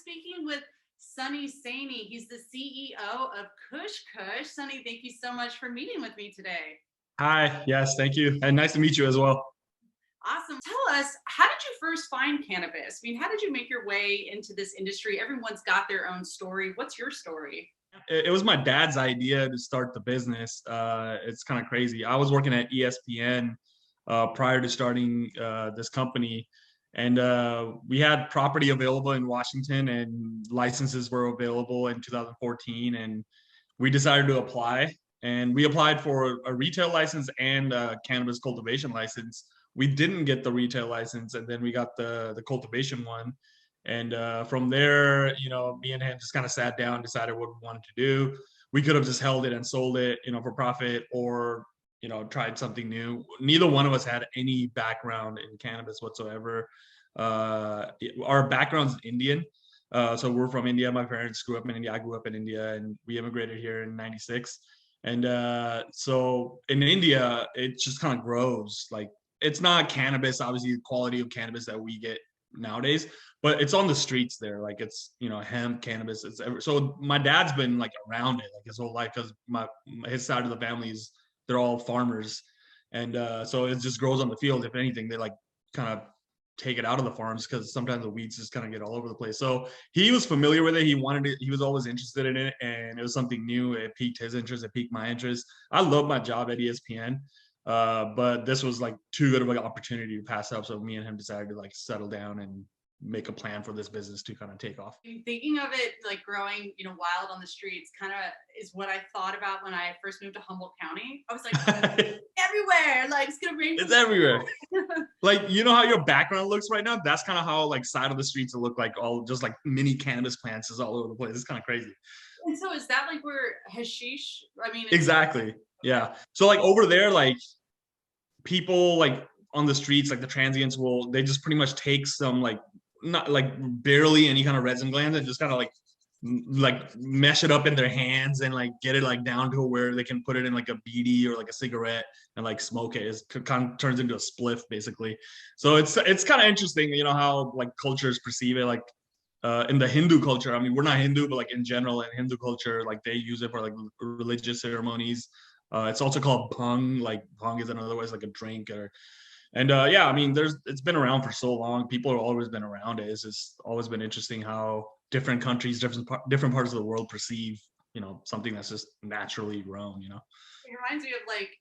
speaking with Saini. He's the CEO of Khush Kush. Sunny, thank you so much for meeting with me today. Hi, yes, thank you. And nice to meet you as well. Awesome. Tell us, how did you first find cannabis? I mean, how did you make your way into this industry? Everyone's got their own story. What's your story? It was my dad's idea to start the business. It's kind of crazy. I was working at ESPN prior to starting this company, and we had property available in Washington, and licenses were available in 2014, and we decided to apply. And we applied for a retail license and a cannabis cultivation license. We didn't get the retail license, and then we got the cultivation one. And from there, me and him just kind of sat down, decided what we wanted to do. We could have just held it and sold it, for profit, or tried something new. Neither one of us had any background in cannabis whatsoever. Our background's Indian. So we're from India. My parents grew up in India. I grew up in India, and we immigrated here in '96. And so in India, it just kind of grows. Like, it's not cannabis, obviously, the quality of cannabis that we get nowadays, but it's on the streets there. Like, it's hemp, cannabis. So my dad's been like around it like his whole life, because his side of the family they're all farmers, and so it just grows on the field. If anything, they like kind of take it out of the farms, because sometimes the weeds just kind of get all over the place. So he was familiar with it. He wanted it. He was always interested in it, and it was something new. It piqued his interest. It piqued my interest. I love my job at ESPN, but this was like too good of an opportunity to pass up. So me and him decided to like settle down and make a plan for this business to kind of take off. Thinking of it like growing, wild on the streets kind of is what I thought about when I first moved to Humboldt County. I was like, everywhere, like it's gonna rain. It's everywhere. Like, how your background looks right now? That's kind of how like side of the streets will look, like all just like mini cannabis plants is all over the place. It's kind of crazy. And so is that like where hashish, I mean, exactly. Yeah. So like over there, like people like on the streets, like the transients they just pretty much take some like not like barely any kind of resin glands and just kind of like mesh it up in their hands and like get it like down to where they can put it in like a BD or like a cigarette and like smoke it. It kind of turns into a spliff basically. So it's kind of interesting, how like cultures perceive it. Like in the Hindu culture, I mean, we're not Hindu, but like in general in Hindu culture, like they use it for like religious ceremonies. It's also called bhang. Like bhang is in other ways like a drink. And yeah, I mean, it's been around for so long. People have always been around it. It's just always been interesting how different countries, different parts of the world perceive, something that's just naturally grown. It reminds me of like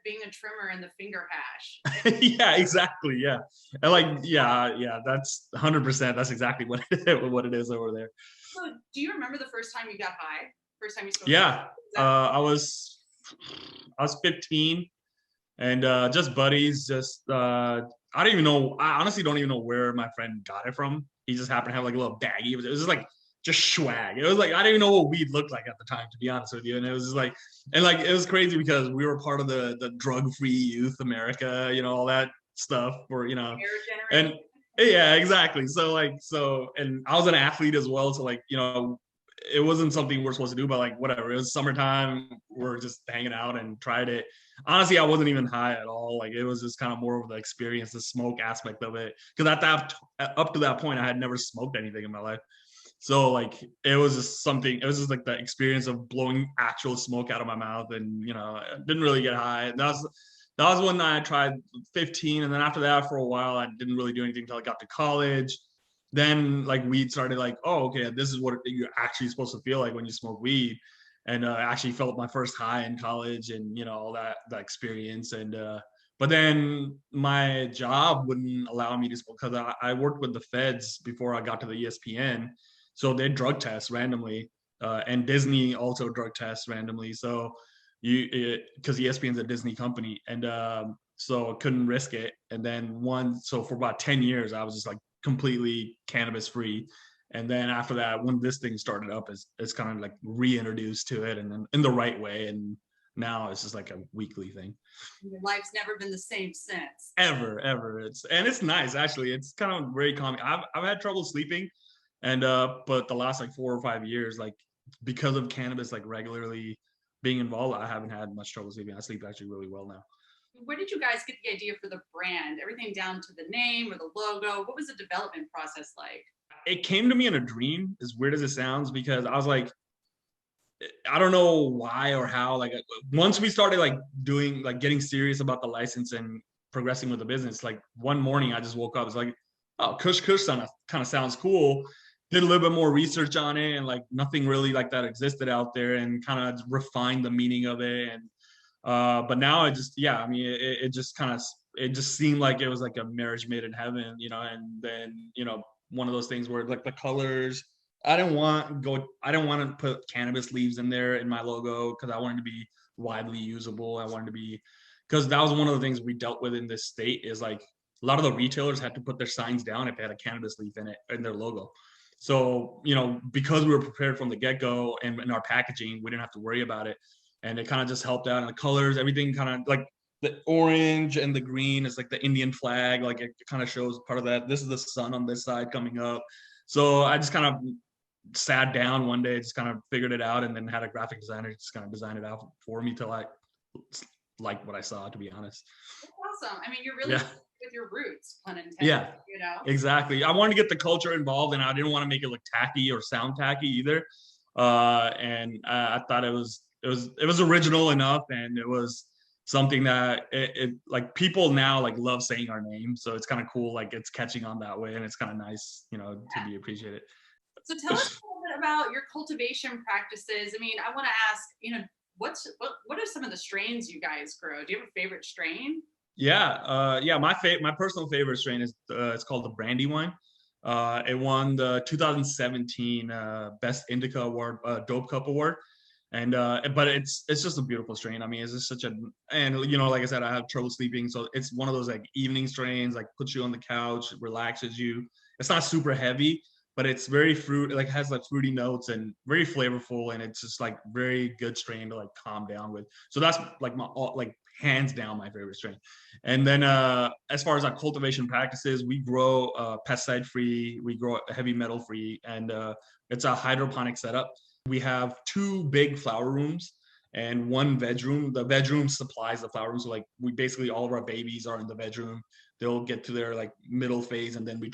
being a trimmer in the finger hash. Yeah, exactly. Yeah, and like yeah, that's 100%. That's exactly what it is over there. So, do you remember the first time you got high? First time you smoked? Yeah, I was 15. And just buddies, just I don't even know. I honestly don't even know where my friend got it from. He just happened to have like a little baggie. It was just like just swag. It was like I didn't even know what weed looked like at the time, to be honest with you. And it was just like, and like it was crazy because we were part of the drug-free youth America, all that stuff for and yeah, exactly. And I was an athlete as well, so like it wasn't something we're supposed to do, but like whatever. It was summertime. We're just hanging out and tried it. Honestly, I wasn't even high at all. Like it was just kind of more of the experience, the smoke aspect of it. Because up to that point, I had never smoked anything in my life. So like it was just something. It was just like the experience of blowing actual smoke out of my mouth, and I didn't really get high. And that was when I tried 15, and then after that, for a while, I didn't really do anything until I got to college. Then like weed started like, oh, okay, this is what you're actually supposed to feel like when you smoke weed. And I actually felt my first high in college, and all that experience. And but then my job wouldn't allow me to smoke, because I worked with the feds before I got to the ESPN, so they drug test randomly, and Disney also drug tests randomly. So because ESPN's a Disney company, and so I couldn't risk it. And then so for about 10 years, I was just like completely cannabis free. And then after that, when this thing started up, it's kind of like reintroduced to it, and then in the right way. And now it's just like a weekly thing. Your life's never been the same since. Ever. It's nice, actually. It's kind of very calming. I've had trouble sleeping, and but the last like 4 or 5 years, like because of cannabis like regularly being involved, I haven't had much trouble sleeping. I sleep actually really well now. Where did you guys get the idea for the brand? Everything down to the name or the logo? What was the development process like? It came to me in a dream, as weird as it sounds, because I was like, I don't know why or how. Like once we started like doing like getting serious about the license and progressing with the business, like one morning I just woke up. It's like, oh, Khush Kush kind of sounds cool. Did a little bit more research on it, and like nothing really like that existed out there, and kind of refined the meaning of it. And but now I just, yeah, I mean, it just kind of, it just seemed like it was like a marriage made in heaven, you know. And then, you know, one of those things where like the colors, I didn't want to put cannabis leaves in there in my logo, because I wanted to be widely usable. I wanted to be, because that was one of the things we dealt with in this state, is like a lot of the retailers had to put their signs down if they had a cannabis leaf in it, in their logo. So, you know, because we were prepared from the get-go, and in our packaging, we didn't have to worry about it. And it kind of just helped out. And the colors, everything kind of like the orange and the green is like the Indian flag. Like it kind of shows part of that. This is the sun on this side coming up. So I just kind of sat down one day, just kind of figured it out, and then had a graphic designer just kind of design it out for me to like what I saw, to be honest. That's awesome. I mean, you're really Yeah. with your roots, pun intended. Yeah, You know. exactly. I wanted to get the culture involved, and I didn't want to make it look tacky or sound tacky either. And I thought it was original enough, and it was something that it like people now like love saying our name, so it's kind of cool. Like it's catching on that way, and it's kind of nice, you know, to be appreciated. So tell us a little bit about your cultivation practices. I mean, I want to ask, you know, what are some of the strains you guys grow? Do you have a favorite strain? Yeah. My personal favorite strain is it's called the Brandywine. It won the 2017 Best Indica Award, Dope Cup Award, and but it's just a beautiful strain. I mean, it's just such a, and you know, like I said, I have trouble sleeping, so it's one of those like evening strains, like puts you on the couch, relaxes you. It's not super heavy, but it's very fruit, like has like fruity notes and very flavorful, and it's just like very good strain to like calm down with. So that's like my like hands down my favorite strain. And then as far as our cultivation practices, we grow pesticide free, we grow heavy metal free, and it's a hydroponic setup. We have two big flower rooms and one veg room. The veg room supplies the flower room. So like we basically, all of our babies are in the veg room. They'll get to their like middle phase, and then we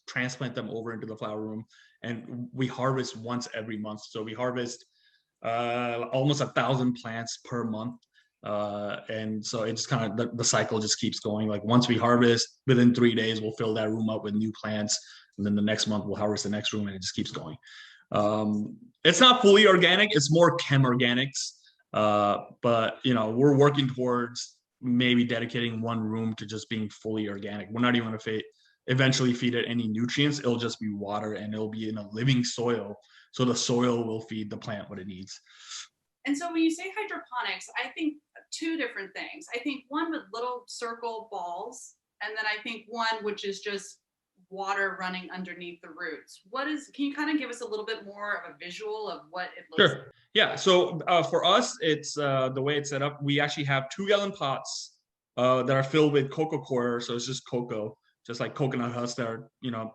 transplant them over into the flower room. And we harvest once every month. So we harvest almost 1,000 plants per month. And so it's kind of the cycle just keeps going. Like once we harvest, within 3 days, we'll fill that room up with new plants. And then the next month we'll harvest the next room, and it just keeps going. It's not fully organic, it's more chem organics. But you know, we're working towards maybe dedicating one room to just being fully organic. We're not even going to eventually feed it any nutrients. It'll just be water, and it'll be in a living soil. So the soil will feed the plant what it needs. And so when you say hydroponics, I think two different things. I think one with little circle balls, and then I think one which is just water running underneath the roots. Can you kind of give us a little bit more of a visual of what it looks like? Sure. Yeah. So for us, it's the way it's set up. We actually have 2 gallon pots that are filled with cocoa coir. So it's just cocoa, just like coconut husks that are, you know,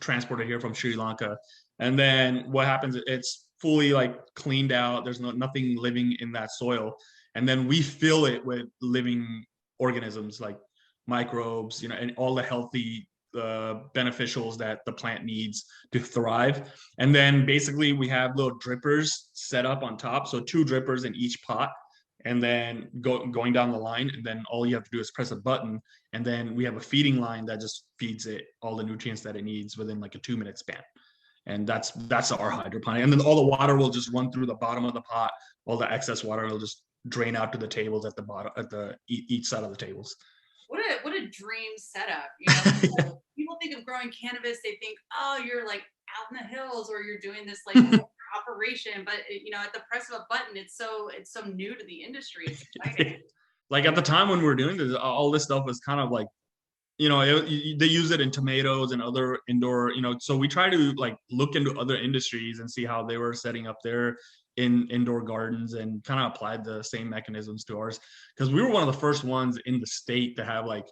transported here from Sri Lanka. And then what happens? It's fully like cleaned out. There's nothing living in that soil. And then we fill it with living organisms like microbes, you know, and all the healthy beneficials that the plant needs to thrive. And then basically we have little drippers set up on top. So 2 drippers in each pot, and then going down the line. And then all you have to do is press a button. And then we have a feeding line that just feeds it all the nutrients that it needs within like a 2-minute span. And that's our hydroponic. And then all the water will just run through the bottom of the pot. All the excess water will just drain out to the tables at the bottom, at the each side of the tables. What a dream setup. You know, Yeah. people think of growing cannabis, they think, oh, you're like out in the hills, or you're doing this like operation. But you know, at the press of a button, it's so new to the industry. It's exciting. Like at the time when we were doing this, all this stuff was kind of like, you know, they use it in tomatoes and other indoor, you know. So we try to like look into other industries and see how they were setting up their indoor gardens, and kind of applied the same mechanisms to ours, because we were one of the first ones in the state to have like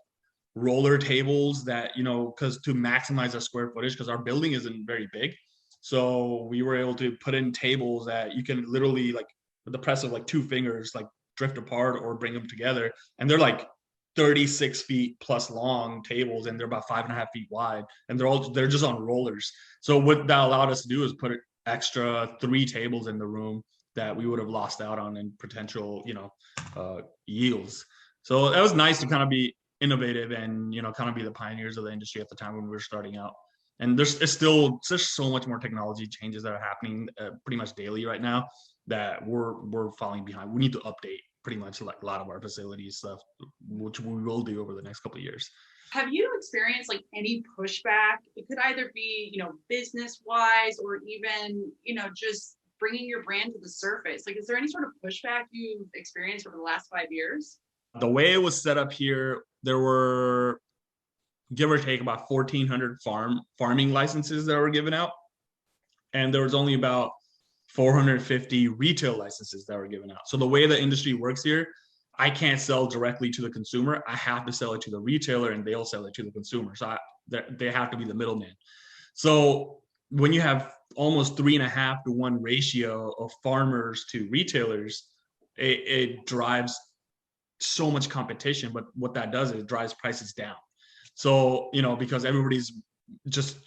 roller tables that, you know, because to maximize our square footage, because our building isn't very big. So we were able to put in tables that you can literally like with the press of like 2 fingers like drift apart or bring them together, and they're like 36 feet plus long tables, and they're about 5.5 feet wide, and they're just on rollers. So what that allowed us to do is put an extra 3 tables in the room that we would have lost out on in potential, yields. So that was nice to kind of be innovative and, kind of be the pioneers of the industry at the time when we were starting out. And there's so much more technology changes that are happening pretty much daily right now that we're falling behind. We need to update pretty much like a lot of our facility stuff, which we will do over the next couple of years. Have you experienced like any pushback? It could either be, business wise or even, just bringing your brand to the surface. Like, is there any sort of pushback you've experienced over the last 5 years? The way it was set up here, there were give or take about 1,400 farming licenses that were given out, and there was only about 450 retail licenses that were given out. So the way the industry works here, I can't sell directly to the consumer. I have to sell it to the retailer, and they'll sell it to the consumer. So they have to be the middleman. So when you have almost 3.5 to 1 ratio of farmers to retailers, it drives so much competition. But what that does is it drives prices down. So, because everybody's just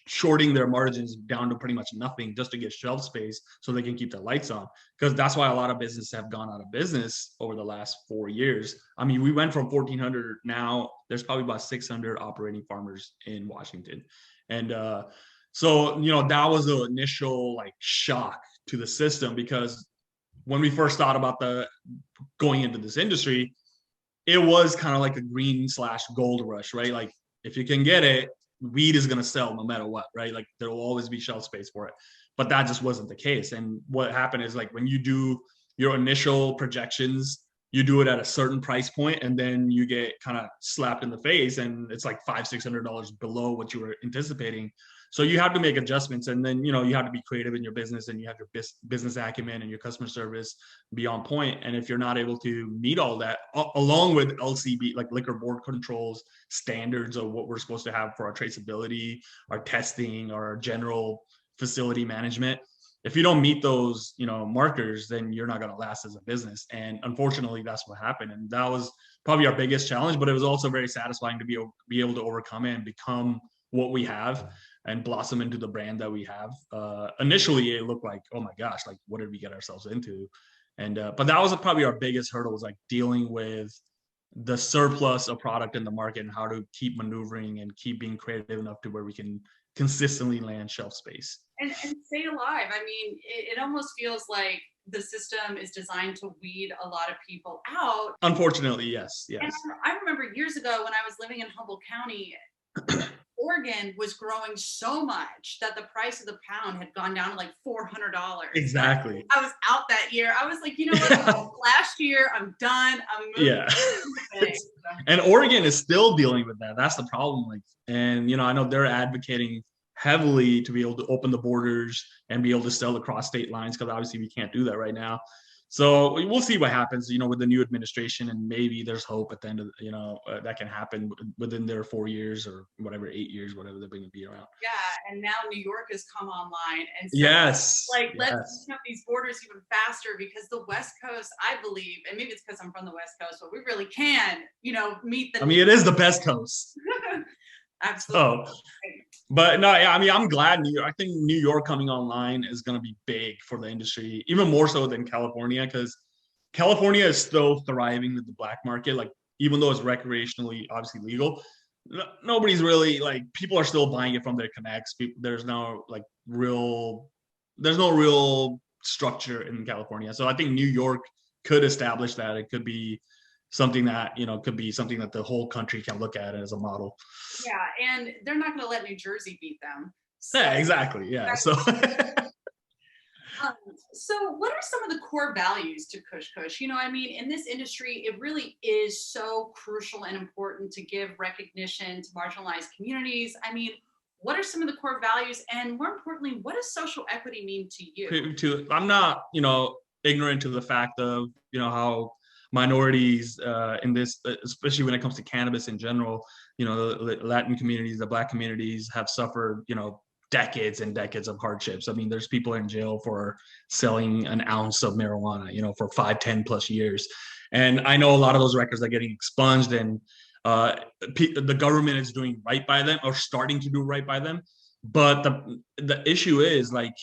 shorting their margins down to pretty much nothing just to get shelf space so they can keep their lights on. Because that's why a lot of businesses have gone out of business over the last 4 years. I mean, we went from 1,400, now there's probably about 600 operating farmers in Washington. And so, that was the initial like shock to the system, because when we first thought about going into this industry, it was kind of like a green/gold rush, right? Like if you can get it, weed is going to sell no matter what, right? Like there will always be shelf space for it. But that just wasn't the case. And what happened is, like, when you do your initial projections, you do it at a certain price point, and then you get kind of slapped in the face, and it's like $500-$600 below what you were anticipating. So you have to make adjustments, and then you have to be creative in your business, and you have your business acumen and your customer service be on point. And if you're not able to meet all that, along with LCB, like liquor board controls standards of what we're supposed to have for our traceability, our testing, our general facility management, if you don't meet those markers, then you're not going to last as a business. And unfortunately, that's what happened. And that was probably our biggest challenge, but it was also very satisfying to be able to overcome it and become what we have and blossom into the brand that we have. Initially it looked like, oh my gosh, like what did we get ourselves into? And but that was probably our biggest hurdle, was like dealing with the surplus of product in the market and how to keep maneuvering and keep being creative enough to where we can consistently land shelf space and stay alive. I mean, it almost feels like the system is designed to weed a lot of people out. Unfortunately, yes. And I remember years ago when I was living in Humboldt County, Oregon was growing so much that the price of the pound had gone down to like $400. Exactly. I was out that year. I was like, you know what? Last year, I'm done. I'm moving. Yeah. And Oregon is still dealing with that. That's the problem. Like, and I know they're advocating heavily to be able to open the borders and be able to sell across state lines, because obviously we can't do that right now. So we'll see what happens, with the new administration, and maybe there's hope at the end of, that can happen within their 4 years or whatever, 8 years, whatever they're going to be around. Yeah, and now New York has come online, and so yes, let's open up these borders even faster, because the West Coast, I believe, and maybe it's because I'm from the West Coast, but we really can, meet the. I mean, it is the best coast. Absolutely. So, but no, yeah, I mean, I'm glad New York. I think New York coming online is going to be big for the industry, even more so than California, because California is still thriving with the black market. Like, even though it's recreationally obviously legal, nobody's really, like, people are still buying it from their connects. There's no real structure in California. So I think New York could establish that. It could be something that the whole country can look at as a model. Yeah, and they're not going to let New Jersey beat them. So, yeah, exactly. Yeah. So so what are some of the core values to Khush Kush? I mean, in this industry, it really is so crucial and important to give recognition to marginalized communities. I mean, what are some of the core values, and more importantly, what does social equity mean to you? I'm not, ignorant to the fact of, how minorities in this, especially when it comes to cannabis in general, the Latin communities, the Black communities have suffered, decades and decades of hardships. I mean, there's people in jail for selling an ounce of marijuana, for 5, 10 plus years. And I know a lot of those records are getting expunged, and the government is doing right by them, or starting to do right by them. But the issue is, like,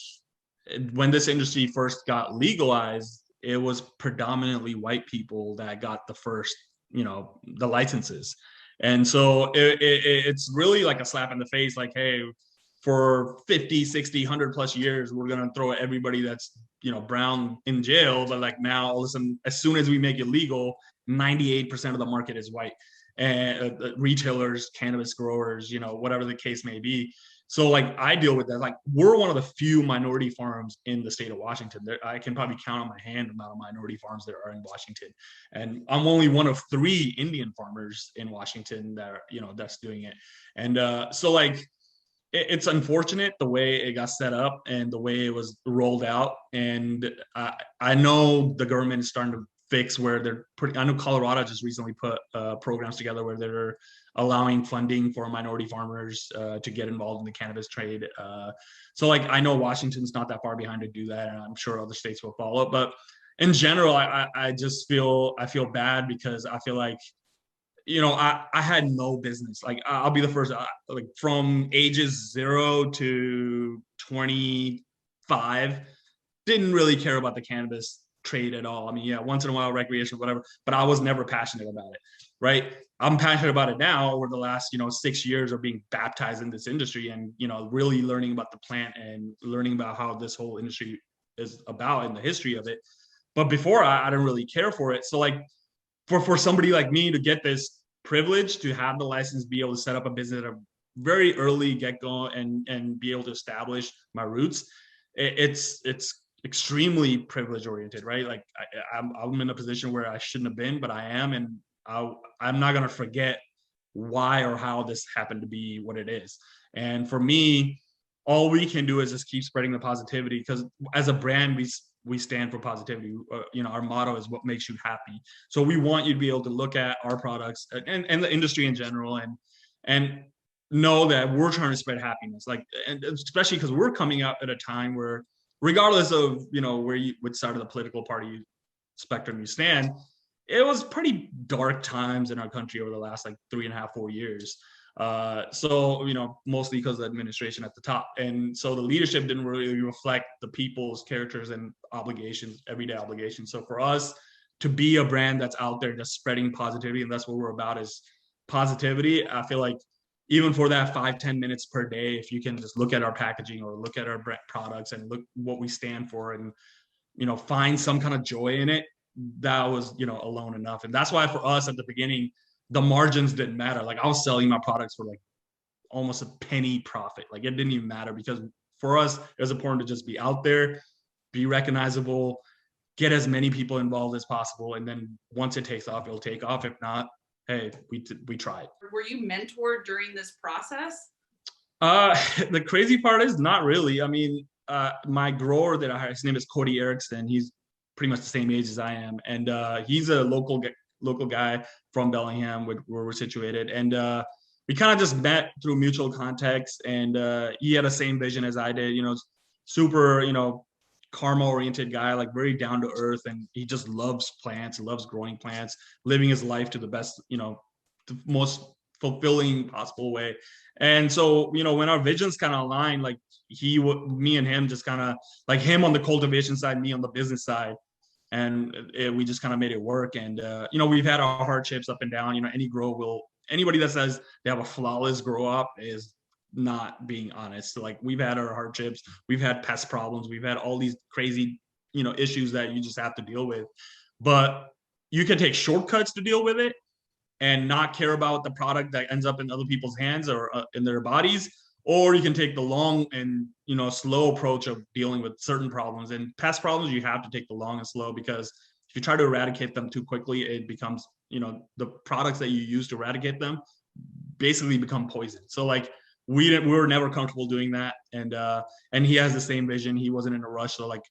when this industry first got legalized, it was predominantly white people that got the first, the licenses. And so it's really like a slap in the face, like, hey, for 50, 60, 100 plus years, we're going to throw everybody that's, brown in jail. But like now, all of a sudden, as soon as we make it legal, 98% of the market is white. And retailers, cannabis growers, whatever the case may be. So like I deal with that. Like we're one of the few minority farms in the state of Washington. I can probably count on my hand the amount of minority farms there are in Washington. And I'm only one of 3 Indian farmers in Washington that are, that's doing it. And so like it's unfortunate the way it got set up and the way it was rolled out. And I know the government is starting to fix where I know Colorado just recently put programs together where they're allowing funding for minority farmers to get involved in the cannabis trade. So like, I know Washington's not that far behind to do that, and I'm sure other states will follow. But in general, I just feel bad because I feel like, I had no business. Like I'll be the first, like from ages 0 to 25, didn't really care about the cannabis trade at all. I mean, yeah, once in a while, recreation, whatever, but I was never passionate about it, right? I'm passionate about it now over the last, 6 years of being baptized in this industry and, really learning about the plant and learning about how this whole industry is about and the history of it. But before I didn't really care for it. So like for somebody like me to get this privilege to have the license, be able to set up a business at a very early get-go and be able to establish my roots, it's extremely privilege oriented, right? Like I'm in a position where I shouldn't have been, but I am, and I'm not gonna forget why or how this happened to be what it is. And for me, all we can do is just keep spreading the positivity, because as a brand, we stand for positivity. Our motto is what makes you happy. So we want you to be able to look at our products and the industry in general and know that we're trying to spread happiness. Like, and especially because we're coming up at a time where, regardless of which side of the political party spectrum you stand, it was pretty dark times in our country over the last like 3.5, 4 years. So mostly because of the administration at the top, and so the leadership didn't really reflect the people's characters and obligations, everyday obligations. So for us to be a brand that's out there just spreading positivity, and that's what we're about, is positivity. I feel like even for that 5-10 minutes per day, if you can just look at our packaging or look at our products and look what we stand for, and find some kind of joy in it, that was alone enough. And that's why for us at the beginning, the margins didn't matter. Like I was selling my products for like almost a penny profit. Like it didn't even matter, because for us, it was important to just be out there, be recognizable, get as many people involved as possible. And then once it takes off, it'll take off. If not, hey, we tried. Were you mentored during this process? The crazy part is not really. I mean, my grower that I hired, his name is Cody Erickson. He's pretty much the same age as I am. And he's a local guy from Bellingham, where we're situated. And we kind of just met through mutual contacts, and he had the same vision as I did, super, karma oriented guy, like very down to earth. And he just loves plants, loves growing plants, living his life to the best, the most fulfilling possible way. And so, when our visions kind of aligned, like me and him just kind of, like him on the cultivation side, me on the business side, and we just kind of made it work. And we've had our hardships up and down. Anybody that says they have a flawless grow up is not being honest. So like we've had our hardships, we've had pest problems, we've had all these crazy issues that you just have to deal with. But you can take shortcuts to deal with it and not care about the product that ends up in other people's hands or in their bodies, or you can take the long and slow approach of dealing with certain problems. And pest problems, you have to take the long and slow, because if you try to eradicate them too quickly, it becomes the products that you use to eradicate them basically become poison. So like we were never comfortable doing that. And he has the same vision. He wasn't in a rush. So like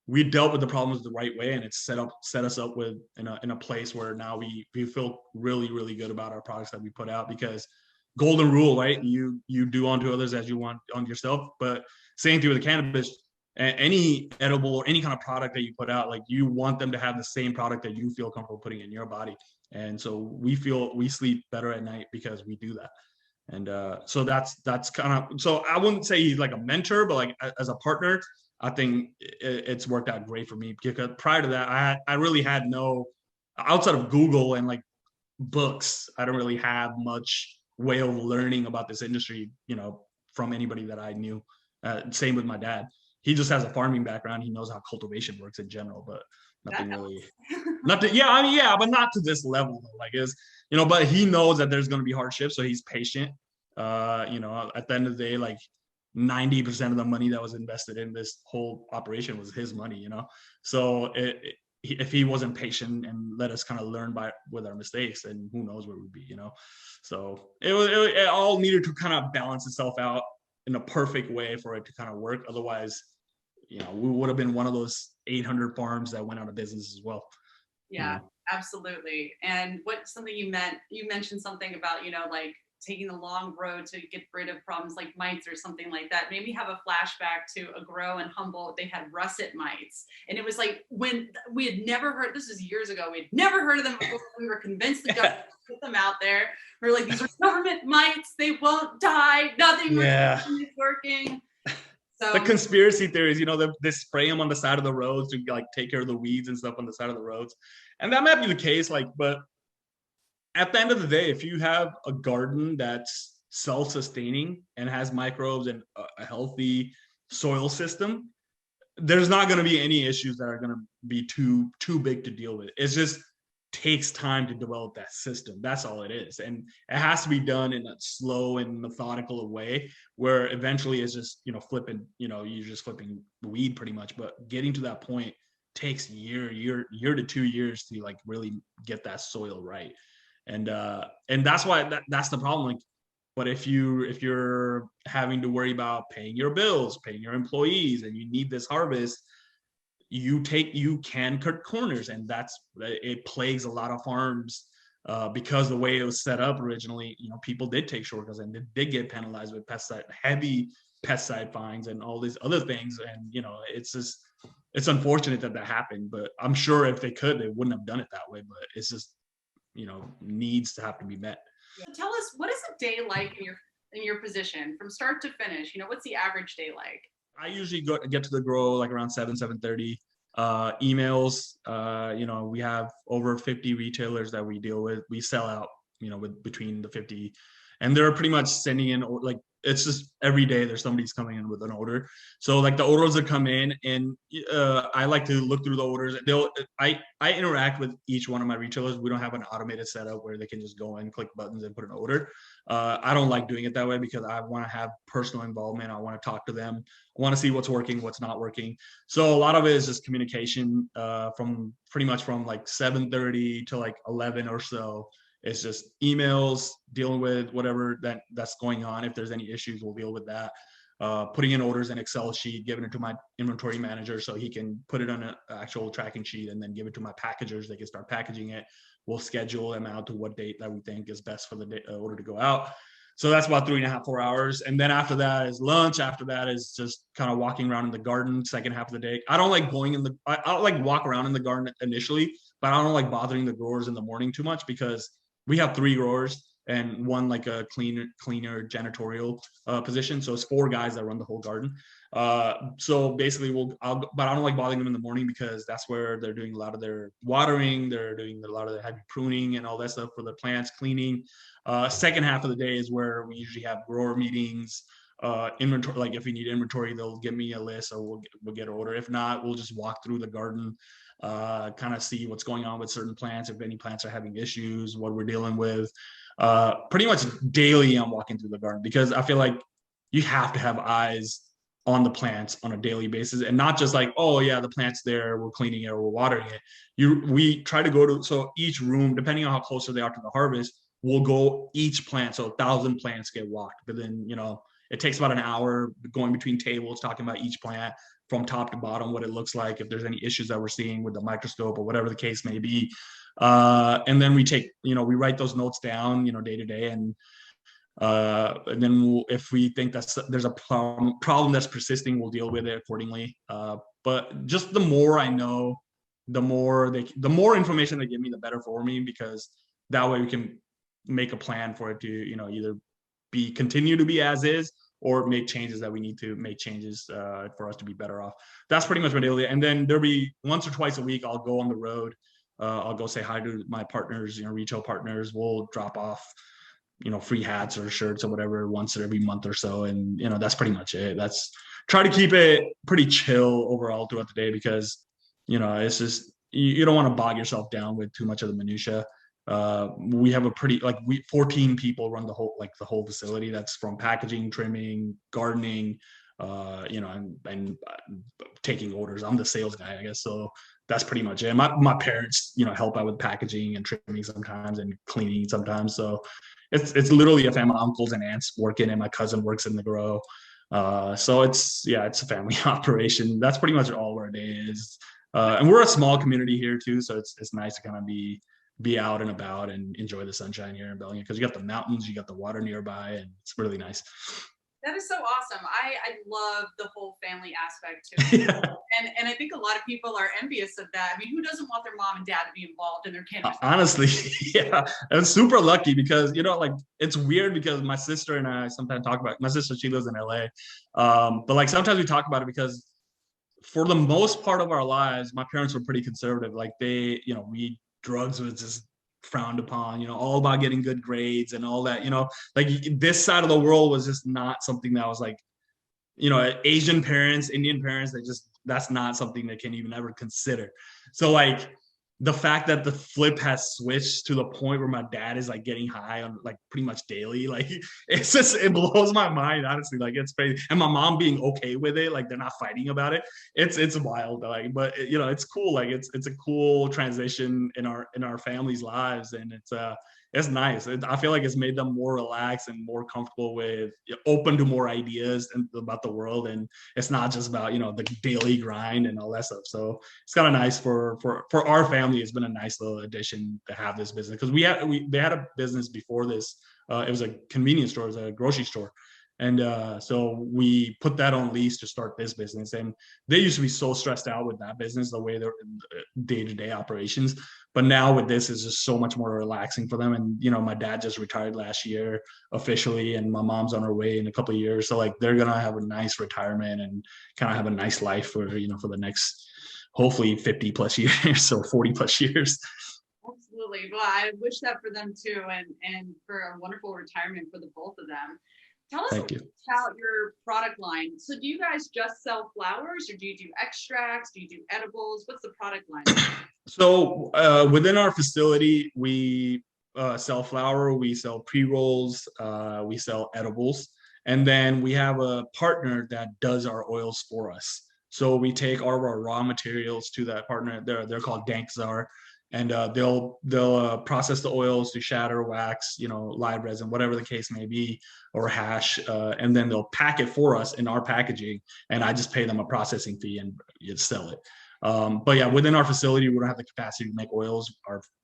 we dealt with the problems the right way, and it's set us up in a place where now we feel really, really good about our products that we put out, because golden rule, right? You do unto others as you want on yourself. But same thing with the cannabis, any edible or any kind of product that you put out, like you want them to have the same product that you feel comfortable putting in your body. And so we sleep better at night because we do that. And so that's kind of, so I wouldn't say he's like a mentor, but like as a partner, I think it's worked out great for me, because prior to that, I really had no, outside of Google and like books, I don't really have much way of learning about this industry, from anybody that I knew. Same with my dad. He just has a farming background. He knows how cultivation works in general, but That nothing really. helps. Not to, yeah, I mean, yeah, but not to this level though. Like, but he knows that there's going to be hardships, so he's patient. At the end of the day, like 90% of the money that was invested in this whole operation was his money. So if he wasn't patient and let us kind of learn with our mistakes, then who knows where we'd be. So it all needed to kind of balance itself out in a perfect way for it to kind of work. Otherwise, we would have been one of those 800 farms that went out of business as well. Yeah, absolutely. And something you mentioned something about, like taking the long road to get rid of problems like mites or something like that. Made me have a flashback to a grow in Humboldt. They had russet mites. And it was like, when we had never heard, this is years ago, we had never heard of them before. We were convinced the government put them out there. We were like, these are government mites. They won't die. Nothing is working. So, the conspiracy theories, they spray them on the side of the roads to like take care of the weeds and stuff on the side of the roads. And that might be the case, but at the end of the day, if you have a garden that's self-sustaining and has microbes and a healthy soil system, there's not going to be any issues that are going to be too big to deal with. It's just takes time to develop that system. That's all it is. And it has to be done in a slow and methodical way where eventually it's just, flipping, you're just flipping weed pretty much. But getting to that point takes year to 2 years to like really get that soil right. And that's why that's the problem. Like, but if you're having to worry about paying your bills, paying your employees, and you need this harvest, you can cut corners, and it plagues a lot of farms because the way it was set up originally. People did take shortcuts and they did get penalized with heavy pesticide fines and all these other things. And it's unfortunate that happened. But I'm sure if they could, they wouldn't have done it that way. But it's just needs to have to be met. Tell us, what is a day like in your position from start to finish? What's the average day like? I usually get to the grow like around 7:30. Emails, we have over 50 retailers that we deal with. We sell out, with between the 50, and they're pretty much sending in, like, it's just every day there's somebody's coming in with an order. So like the orders that come in, and I like to look through the orders. I interact with each one of my retailers. We don't have an automated setup where they can just go and click buttons and put an order. I don't like doing it that way because I want to have personal involvement. I want to talk to them. I want to see what's working, what's not working. So a lot of it is just communication from like 7:30 to like 11 or so. It's just emails, dealing with whatever that's going on. If there's any issues, we'll deal with that. Putting in orders in Excel sheet, giving it to my inventory manager so he can put it on an actual tracking sheet, and then give it to my packagers. They can start packaging it. We'll schedule them out to what date that we think is best for the order to go out. So that's about 3.5, 4 hours. And then after that is lunch. After that is just kind of walking around in the garden, second half of the day. I don't like I don't like walk around in the garden initially, but I don't like bothering the growers in the morning too much because we have 3 growers and one like a cleaner janitorial position. So it's 4 guys that run the whole garden. So basically but I don't like bothering them in the morning because that's where they're doing a lot of their watering. They're doing a lot of the heavy pruning and all that stuff for the plants, cleaning. Second half of the day is where we usually have grower meetings, inventory. Like if we need inventory, they'll give me a list, or we'll get an order. If not, we'll just walk through the garden, kind of see what's going on with certain plants, if any plants are having issues, what we're dealing with. Pretty much daily I'm walking through the garden because I feel like you have to have eyes on the plants on a daily basis, and not just like, oh yeah, the plant's there, we're cleaning it or we're watering it. We try to go to, so each room, depending on how close they are to the harvest, we'll go each plant. So 1,000 plants get walked, but then it takes about an hour going between tables, talking about each plant from top to bottom, what it looks like, if there's any issues that we're seeing with the microscope or whatever the case may be. And then we write those notes down, day to day. And And then if we think there's a problem that's persisting, we'll deal with it accordingly. But just the more I know, the more information they give me, the better for me, because that way we can make a plan for it to, either continue to be as is, or make changes that we need to make changes for us to be better off. That's pretty much my daily. And then there'll be once or twice a week, I'll go on the road. I'll go say hi to my partners, retail partners. We'll drop off, free hats or shirts or whatever once every month or so. And, that's pretty much it. That's try to keep it pretty chill overall throughout the day, because, it's just, you don't want to bog yourself down with too much of the minutia. We have a pretty, 14 people run the whole facility. That's from packaging, trimming, gardening, and taking orders. I'm the sales guy, I guess. So that's pretty much it. My parents, help out with packaging and trimming sometimes, and cleaning sometimes. So it's literally a family. My uncles and aunts working, and my cousin works in the grow. So it's a family operation. That's pretty much all our day is. And we're a small community here too, so it's nice to kind of be out and about and enjoy the sunshine here in Bellingham, because you got the mountains, you got the water nearby, and it's really nice. That is so awesome. I love the whole family aspect to it. Yeah. And I think a lot of people are envious of that. I mean, who doesn't want their mom and dad to be involved in their cannabis? Honestly, yeah. I'm super lucky because, it's weird because my sister and I sometimes talk about, my sister, she lives in LA. But sometimes we talk about it because for the most part of our lives, my parents were pretty conservative. They, drugs was just frowned upon, all about getting good grades and all that, this side of the world was just not something that was Asian parents, Indian parents, that's not something they can even ever consider. So the fact that the flip has switched to the point where my dad is getting high on pretty much daily, it blows my mind, honestly. It's crazy. And my mom being okay with it, they're not fighting about it. It's wild. But it's cool. It's a cool transition in our family's lives, and it's nice. I feel like it's made them more relaxed and more comfortable with, open to more ideas and about the world. And it's not just about, the daily grind and all that stuff. So it's kind of nice for our family. It's been a nice little addition to have this business, because they had a business before this. It was a convenience store, it was a grocery store. And so we put that on lease to start this business. And they used to be so stressed out with that business, the way their day-to-day operations. But now with this, is just so much more relaxing for them. And, my dad just retired last year officially, and my mom's on her way in a couple of years. So they're going to have a nice retirement and kind of have a nice life for the next, hopefully 50 plus years, so 40 plus years. Absolutely. Well, I wish that for them too. And for a wonderful retirement for the both of them. Tell us about your product line. So do you guys just sell flowers, or do you do extracts? Do you do edibles? What's the product line? So within our facility, we sell flower, we sell pre-rolls, we sell edibles. And then we have a partner that does our oils for us. So we take all of our raw materials to that partner. They're called Dankzar. And they'll process the oils to shatter, wax, live resin, whatever the case may be, or hash, and then they'll pack it for us in our packaging, and I just pay them a processing fee and you sell it. But yeah, within our facility, we don't have the capacity to make oils.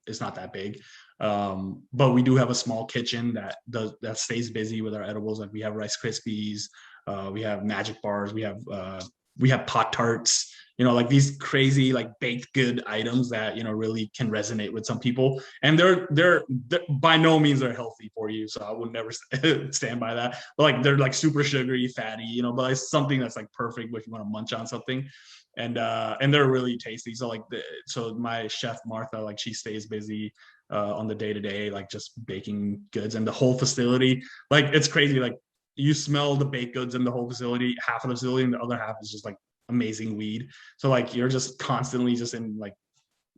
It's not that big, but we do have a small kitchen that stays busy with our edibles. We have Rice Krispies, we have magic bars, we have Pop Tarts. These crazy baked good items that really can resonate with some people, and they're by no means they're healthy for you, so I would never stand by that. But they're super sugary, fatty, but it's something that's perfect if you want to munch on something, and they're really tasty. So my chef Martha, she stays busy on the day-to-day, just baking goods, and the whole facility, it's crazy. You smell the baked goods in the whole facility, half of the facility, and the other half is just amazing weed. So you're just constantly just in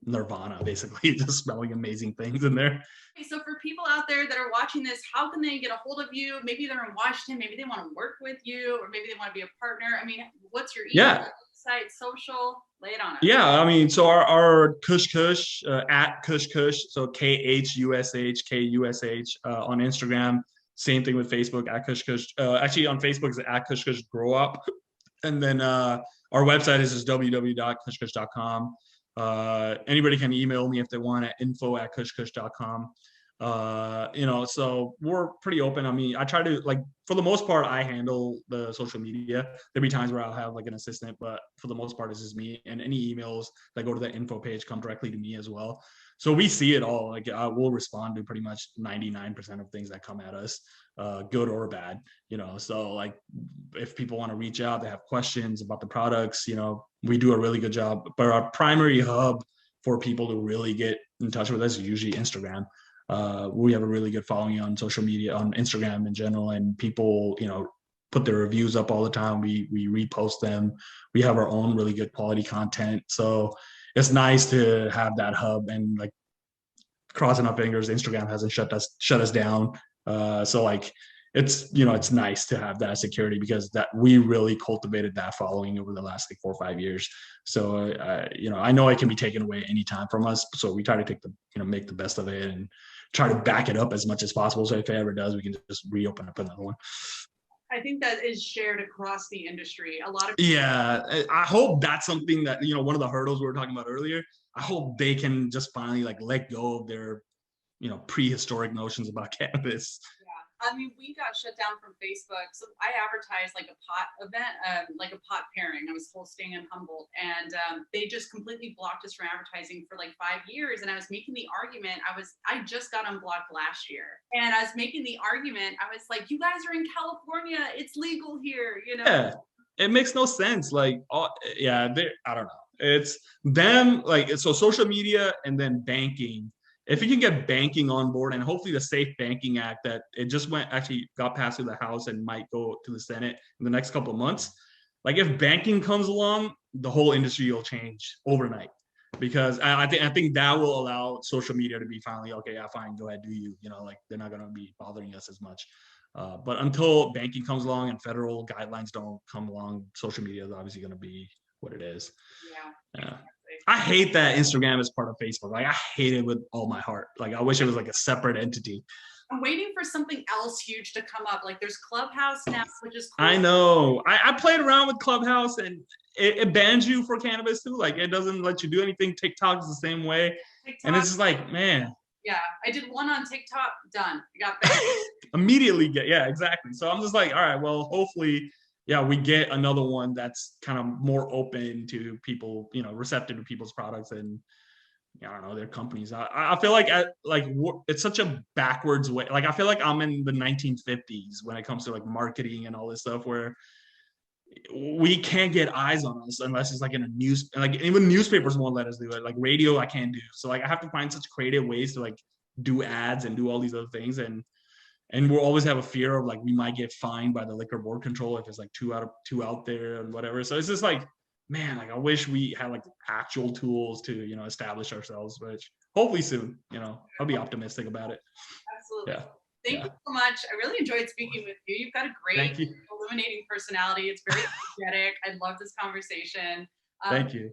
nirvana, basically, just smelling amazing things in there. Okay, so for people out there that are watching this, how can they get a hold of you? Maybe they're in Washington, maybe they want to work with you, or maybe they want to be a partner. I mean, what's your email, website, social? Lay it on us. Yeah, I mean, so our Khush Kush, at Khush Kush, so KHUSHKUSH on Instagram. Same thing with Facebook, at Khush Kush. Actually, on Facebook is at Khush Kush Grow Up. And then our website is just www.khushkush.com. Anybody can email me if they want at info@khushkush.com. So we're pretty open. I mean, I try to, like, for the most part, I handle the social media. There'll be times where I'll have like an assistant, but for the most part, it's just me. And any emails that go to the info page come directly to me as well. So we see it all. Like, I will respond to pretty much 99% of things that come at us, good or bad. So like, if people want to reach out, they have questions about the products. We do a really good job. But our primary hub for people to really get in touch with us is usually Instagram. We have a really good following on social media, on Instagram in general, and people, put their reviews up all the time. We repost them. We have our own really good quality content. So it's nice to have that hub, and like, crossing our fingers, Instagram hasn't shut us down. So like, it's nice to have that security, because that we really cultivated that following over the last like 4 or 5 years. So I know it can be taken away anytime from us. So we try to make the best of it and try to back it up as much as possible. So if it ever does, we can just reopen up another one. I think that is shared across the industry. A lot of Yeah, I hope that's something that, one of the hurdles we were talking about earlier. I hope they can just finally like let go of their, prehistoric notions about cannabis. Yeah, I mean, we got shut down from Facebook. So I advertised like a pot event, like a pot pairing. I was hosting in Humboldt, and they just completely blocked us from advertising for like 5 years. And I was making the argument. I just got unblocked last year, and I was making the argument. I was like, "You guys are in California. It's legal here." Yeah, it makes no sense. Like, yeah, I don't know. It's them, like, so social media and then banking. If you can get banking on board, and hopefully the Safe Banking Act that it just actually got passed through the House and might go to the Senate in the next couple of months. Like, if banking comes along, the whole industry will change overnight, because I think that will allow social media to be finally, okay, yeah, fine, go ahead, do you, like, they're not going to be bothering us as much. But until banking comes along and federal guidelines don't come along, social media is obviously going to be what it is. Yeah. Yeah. I hate that Instagram is part of Facebook. Like, I hate it with all my heart. Like, I wish it was like a separate entity. I'm waiting for something else huge to come up. Like, there's Clubhouse now, which is cool. I know. I played around with Clubhouse, and it bans you for cannabis too. Like, it doesn't let you do anything. TikTok is the same way. TikTok, and it's just like, man. Yeah, I did one on TikTok. Done. I got banned. Immediately yeah, exactly. So I'm just like, all right, well, hopefully, yeah, we get another one that's kind of more open to people, receptive to people's products, and I don't know, their companies. I feel like it's such a backwards way. Like, I feel like I'm in the 1950s when it comes to like marketing and all this stuff, where we can't get eyes on us unless it's like in a news, like even newspapers won't let us do it. Like radio, I can't do. So like, I have to find such creative ways to like do ads and do all these other things, and we'll always have a fear of like, we might get fined by the liquor board control if it's like two out there and whatever. So it's just like, man, like, I wish we had like actual tools to, establish ourselves, which hopefully soon, I'll be optimistic about it. Absolutely. Yeah. Thank you so much. I really enjoyed speaking with you. You've got a great, illuminating personality. It's very energetic. I love this conversation. Thank you.